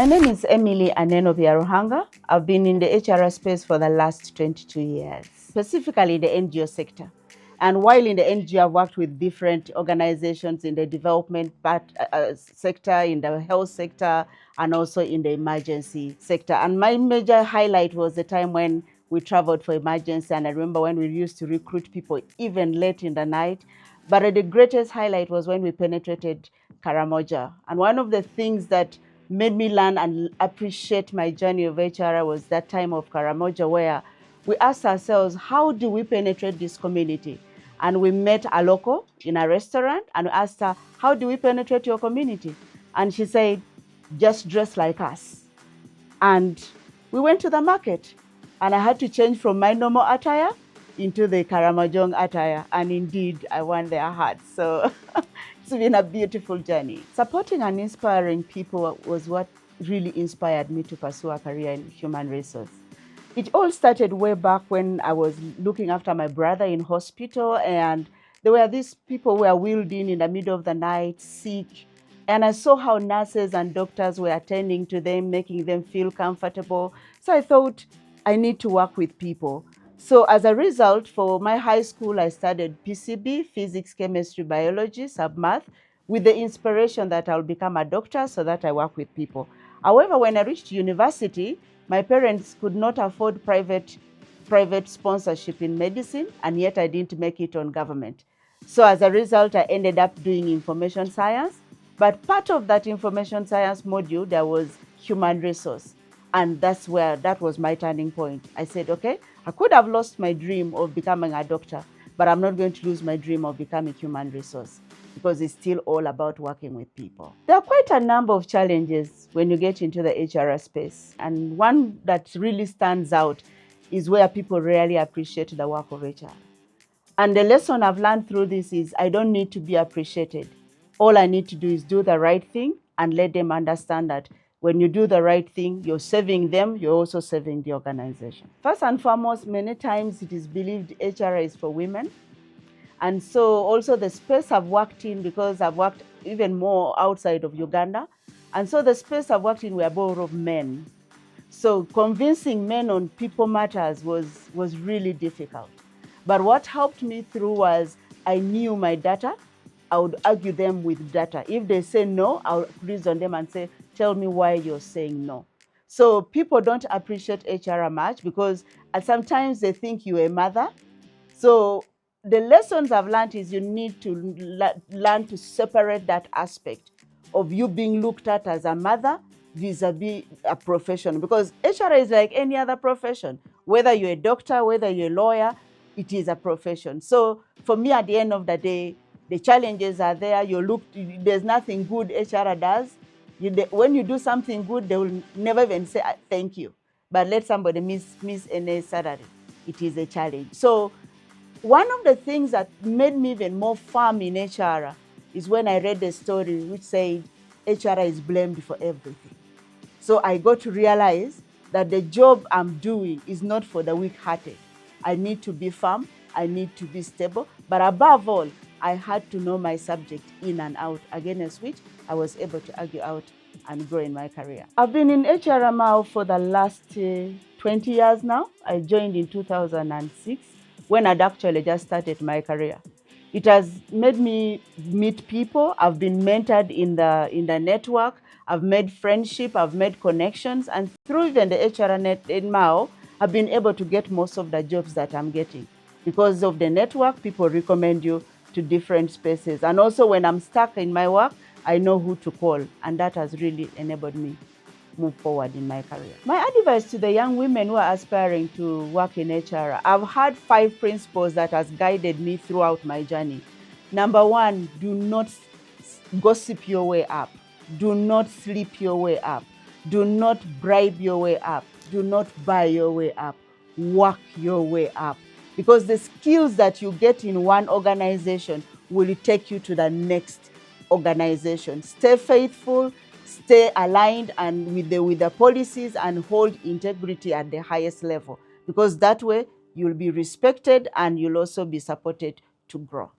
My name is Emily Aneno-Byaruhanga. I've been in the HR space for the last 22 years, specifically in the NGO sector. And while in the NGO, I've worked with different organizations in the development sector, in the health sector, and also in the emergency sector. And my major highlight was the time when we traveled for emergency. And I remember when we used to recruit people even late in the night. But the greatest highlight was when we penetrated Karamoja. And one of the things that made me learn and appreciate my journey of HR was that time of Karamoja, where we asked ourselves, how do we penetrate this community? And we met a local in a restaurant and we asked her, how do we penetrate your community? And she said, just dress like us. And we went to the market and I had to change from my normal attire into the Karamojong attire. And indeed, I won their hearts. So it's been a beautiful journey. Supporting and inspiring people was what really inspired me to pursue a career in human resource. It all started way back when I was looking after my brother in hospital, and there were these people who were wheeled in the middle of the night, sick. And I saw how nurses and doctors were attending to them, making them feel comfortable. So I thought, I need to work with people. So as a result, for my high school, I studied PCB, physics, chemistry, biology, sub-math, with the inspiration that I'll become a doctor so that I work with people. However, when I reached university, my parents could not afford private sponsorship in medicine, and yet I didn't make it on government. So as a result, I ended up doing information science. But part of that information science module, there was human resource. And that was my turning point. I said, okay, I could have lost my dream of becoming a doctor, but I'm not going to lose my dream of becoming human resource, because it's still all about working with people. There are quite a number of challenges when you get into the HR space. And one that really stands out is where people really appreciate the work of HR. And the lesson I've learned through this is I don't need to be appreciated. All I need to do is do the right thing and let them understand that when you do the right thing, you're serving them, you're also serving the organization. First and foremost, many times it is believed HR is for women. And so also the space I've worked in, because I've worked even more outside of Uganda, and so the space I've worked in were more of men. So convincing men on people matters was really difficult. But what helped me through was I knew my data. I would argue them with data. If they say no, I'll reason them and say, tell me why you're saying no. So people don't appreciate HR much because sometimes they think you're a mother. So the lessons I've learned is you need to learn to separate that aspect of you being looked at as a mother vis-a-vis a profession, because HR is like any other profession. Whether you're a doctor, whether you're a lawyer, it is a profession. So for me, at the end of the day, the challenges are there. There's nothing good HR does. When you do something good, they will never even say thank you. But let somebody miss any salary. It is a challenge. So one of the things that made me even more firm in HR is when I read the story which said HR is blamed for everything. So I got to realize that the job I'm doing is not for the weak-hearted. I need to be firm, I need to be stable, but above all, I had to know my subject in and out, against which I was able to argue out and grow in my career. I've been in HRML for the last 20 years now. I joined in 2006 when I'd actually just started my career. It has made me meet people. I've been mentored in the network. I've made friendship, I've made connections, and through even the HR net in Mao, I've been able to get most of the jobs that I'm getting. Because of the network, people recommend you to different spaces. And also when I'm stuck in my work, I know who to call, and that has really enabled me move forward in my career. My advice to the young women who are aspiring to work in HR, I've had 5 principles that has guided me throughout my journey. Number 1, do not gossip your way up. Do not sleep your way up. Do not bribe your way up. Do not buy your way up. Work your way up. Because the skills that you get in one organization will take you to the next organization. Stay faithful, stay aligned and with the policies, and hold integrity at the highest level. Because that way you'll be respected and you'll also be supported to grow.